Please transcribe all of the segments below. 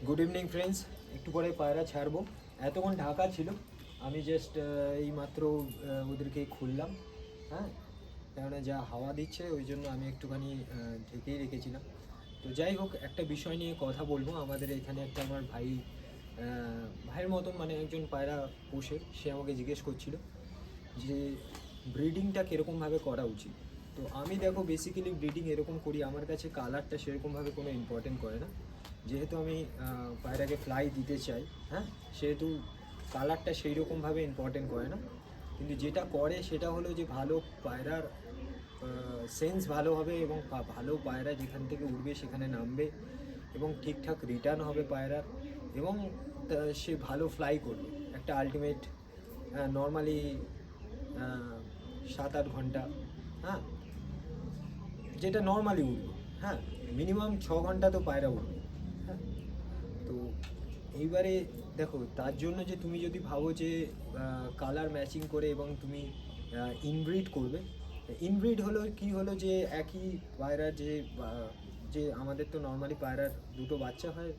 Good evening friends. একটু পরে পায়রা ছাড়বো। এতক্ষণ ঢাকা ছিল, আমি জাস্ট এই মাত্র ওদেরকে খুললাম। হ্যাঁ, কেননা যা হাওয়া দিচ্ছে ওই জন্য আমি একটুখানি ঢেকেই রেখেছিলাম। তো যাই হোক, একটা বিষয় নিয়ে কথা বলবো। আমাদের এখানে একটা আমার ভাইয়ের মতন মানে একজন পায়রা পোষে, সে আমাকে জিজ্ঞেস করছিল যে ব্রিডিংটা কীরকমভাবে করা উচিত। তো আমি দেখো বেসিক্যালি ব্রিডিং এরকম করি, আমার কাছে কালারটা সেরকমভাবে কোনো ইম্পর্টেন্ট করে না। যেহেতু আমি পায়রাকে ফ্লাই দিতে চাই, হ্যাঁ, সেহেতু কালারটা সেই রকমভাবে ইম্পর্টেন্ট করে না। কিন্তু যেটা করে সেটা হলো যে ভালো পায়রার সেন্স ভালো হবে এবং ভালো পায়রা যেখান থেকে উঠবে সেখানে নামবে এবং ঠিকঠাক রিটার্ন হবে পায়রার, এবং সে ভালো ফ্লাই করবে। একটা আলটিমেট নর্মালি 7-8 ঘন্টা, হ্যাঁ, যেটা নর্মালি উঠবে, হ্যাঁ, মিনিমাম 6 ঘন্টা তো পায়রা উঠবে। হ্যাঁ, তো এইবারে দেখো, তার জন্য যে তুমি যদি ভাবো যে কালার ম্যাচিং করে এবং তুমি ইনব্রিড করবে। ইনব্রিড হলো কি, হলো যে একই পায়রার যে আমাদের তো নর্মালি পায়রার দুটো বাচ্চা হয়,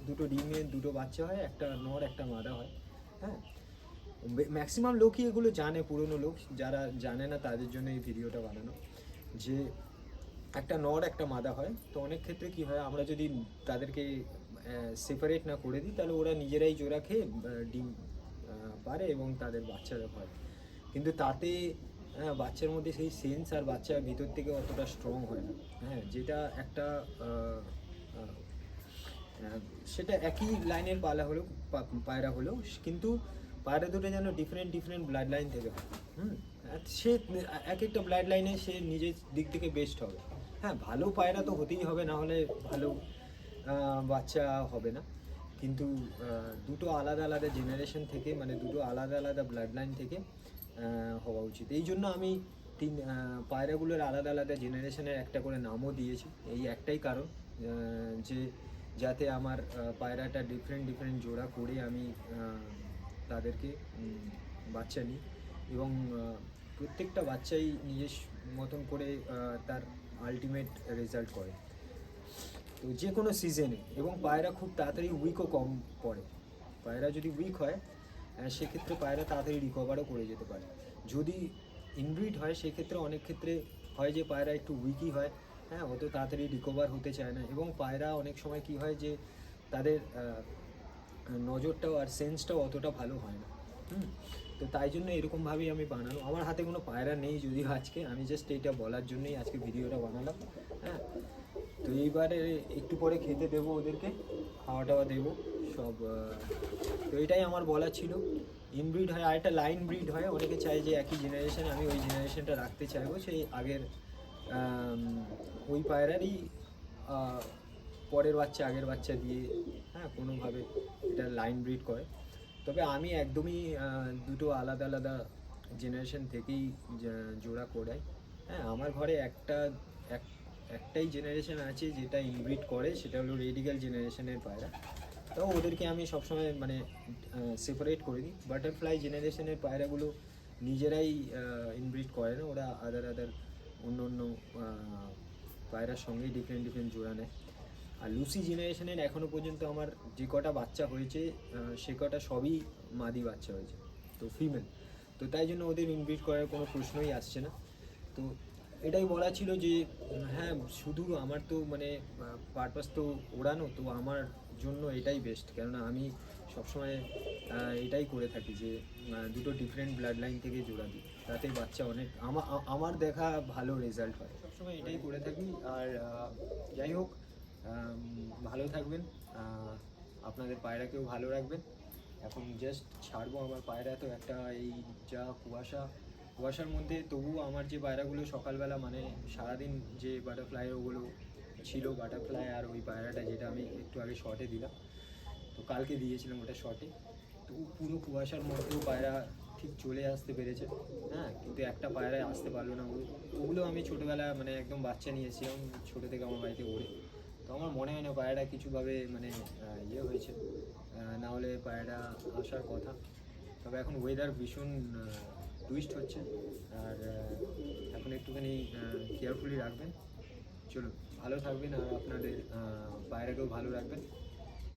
দুটো ডিমের দুটো বাচ্চা হয়, একটা নর একটা মাদা হয়। হ্যাঁ, ম্যাক্সিমাম লোকই এগুলো জানে, পুরনো লোক। যারা জানে না তাদের জন্য এই ভিডিওটা বানানো, যে একটা নর একটা মাদা হয়। তো অনেক ক্ষেত্রে কি হয়, আমরা যদি তাদেরকে সেপারেট না করে দিই তাহলে ওরা নিজেরাই জোড়া খেয়ে ডিম পারে এবং তাদের বাচ্চারা হয়। কিন্তু তাতে বাচ্চার মধ্যে সেই সেন্স আর বাচ্চার ভিতর থেকে অতটা স্ট্রং হয় না। হ্যাঁ, যেটা একটা আহ, আহ, সেটা একই লাইনের পায়রা হলেও কিন্তু পায়রা দুটো যেন ডিফারেন্ট ডিফারেন্ট ব্লাড লাইন থেকে হয়। হুম, আর সে এক একটা ব্লাড লাইনে সে নিজের দিক থেকে বেস্ট হবে। হ্যাঁ, ভালো পায়রা তো হতেই হবে, না হলে ভালো বাচ্চা হবে না। কিন্তু দুটো আলাদা আলাদা জেনারেশন থেকে, মানে দুটো আলাদা আলাদা ব্লাড লাইন থেকে হওয়া উচিত। এই জন্য আমি পায়রাগুলোর আলাদা আলাদা জেনারেশনের একটা করে নামও দিয়েছি। এই একটাই কারণ, যে যাতে আমার পায়রাটা ডিফারেন্ট ডিফারেন্ট জোড়া করে আমি তাদেরকে বাচ্চা নিই এবং প্রত্যেকটা বাচ্চাই নিজের মতন করে তার আলটিমেট রেজাল্ট করে। তো যে কোনো সিজনে, এবং পায়রা খুব তাড়াতাড়ি উইকও কম পড়ে। পায়রা যদি উইক হয় সেক্ষেত্রে পায়রা তাড়াতাড়ি রিকভারও করে যেতে পারে। যদি ইনব্রিড হয় সেক্ষেত্রে অনেক ক্ষেত্রে হয় যে পায়রা একটু উইকই হয়, হ্যাঁ, অত তাড়াতাড়ি রিকভার হতে চায় না, এবং পায়রা অনেক সময় কি হয় যে তাদের নজরটাও আর সেন্সটাও অতটা ভালো হয় না। হুম, তো তাই জন্য এরকমভাবেই আমি বানানো। আমার হাতে কোনো পায়রা নেই যদিও আজকে, আমি জাস্ট এইটা বলার জন্যই আজকে ভিডিওটা বানালাম। হ্যাঁ, তো এইবারে একটু পরে খেতে দেবো ওদেরকে, খাওয়া টাওয়া দেবো সব। তো এটাই আমার বলা ছিল। ইনব্রিড হয় আর একটা লাইন ব্রিড হয়, অনেকে চায় যে একই জেনারেশন, আমি ওই জেনারেশনটা রাখতে চাইবো, সেই আগের ওই পায়রারই পরের বাচ্চা আগের বাচ্চা দিয়ে, হ্যাঁ, কোনোভাবে এটা লাইন ব্রিড করে। তবে আমি একদমই দুটো আলাদা আলাদা জেনারেশন থেকেই জোড়া করাই। হ্যাঁ, আমার ঘরে একটাই জেনারেশন আছে যেটা ইনব্রিড করে, সেটা হলো রেডিক্যাল জেনারেশনের পায়রা। তো ওদেরকে আমি সবসময় মানে সেপারেট করে দিই। বাটারফ্লাই জেনারেশনের পায়রাগুলো নিজেরাই ইনব্রিড করে না, ওরা আদার অন্য অন্য পায়রার সঙ্গেই ডিফারেন্ট ডিফারেন্ট জোড়া নেয়। আর লুসি জেনারেশনের এখনও পর্যন্ত আমার যে কটা বাচ্চা হয়েছে সে কটা সবই মাদি বাচ্চা হয়েছে, তো ফিমেল। তো তাই জন্য ওদের ইনব্রিড করার কোনো প্রশ্নই আসছে না। তো এটাই বলা ছিল যে হ্যাঁ, শুধু আমার তো মানে পারপাস তো ওড়ানো, তো আমার জন্য এটাই বেস্ট। কেননা আমি সবসময় এটাই করে থাকি যে দুটো ডিফারেন্ট ব্লাড লাইন থেকে জোড়া দিই, তাতে বাচ্চা অনেক আমার দেখা ভালো রেজাল্ট হয়। সবসময় এটাই করে থাকি। আর যাই হোক, ভালো থাকবেন, আপনাদের পায়রাকেও ভালো রাখবেন। এখন জাস্ট ছাড়বো আমার পায়রা। তো একটা এই যা কুয়াশার মধ্যে তবুও আমার যে পায়রাগুলো সকালবেলা মানে সারাদিন যে বাটারফ্লাই ওগুলো ছিল, বাটারফ্লাই আর ওই পায়রাটা যেটা আমি একটু আগে শর্টে দিলাম, তো কালকে দিয়েছিলাম ওটা শর্টে, তো পুরো কুয়াশার মধ্যেও পায়রা ঠিক চলে আসতে পেরেছে। হ্যাঁ, কিন্তু একটা পায়রায় আসতে পারলো না। ওগুলো আমি ছোটোবেলা মানে একদম বাচ্চা নিয়েছিলাম ছোটো থেকে আমার বাড়িতে ওড়ে। তো আমার মনে হয় না পায়রাটা কিছুভাবে মানে ইয়ে হয়েছে, না হলে পায়রাটা আসার কথা। তবে এখন ওয়েদার ভীষণ টুইস্ট হচ্ছে, আর এখন একটুখানি কেয়ারফুলি রাখবেন। চলুন, ভালো থাকবেন আর আপনাদের পায়রাকেও ভালো রাখবেন।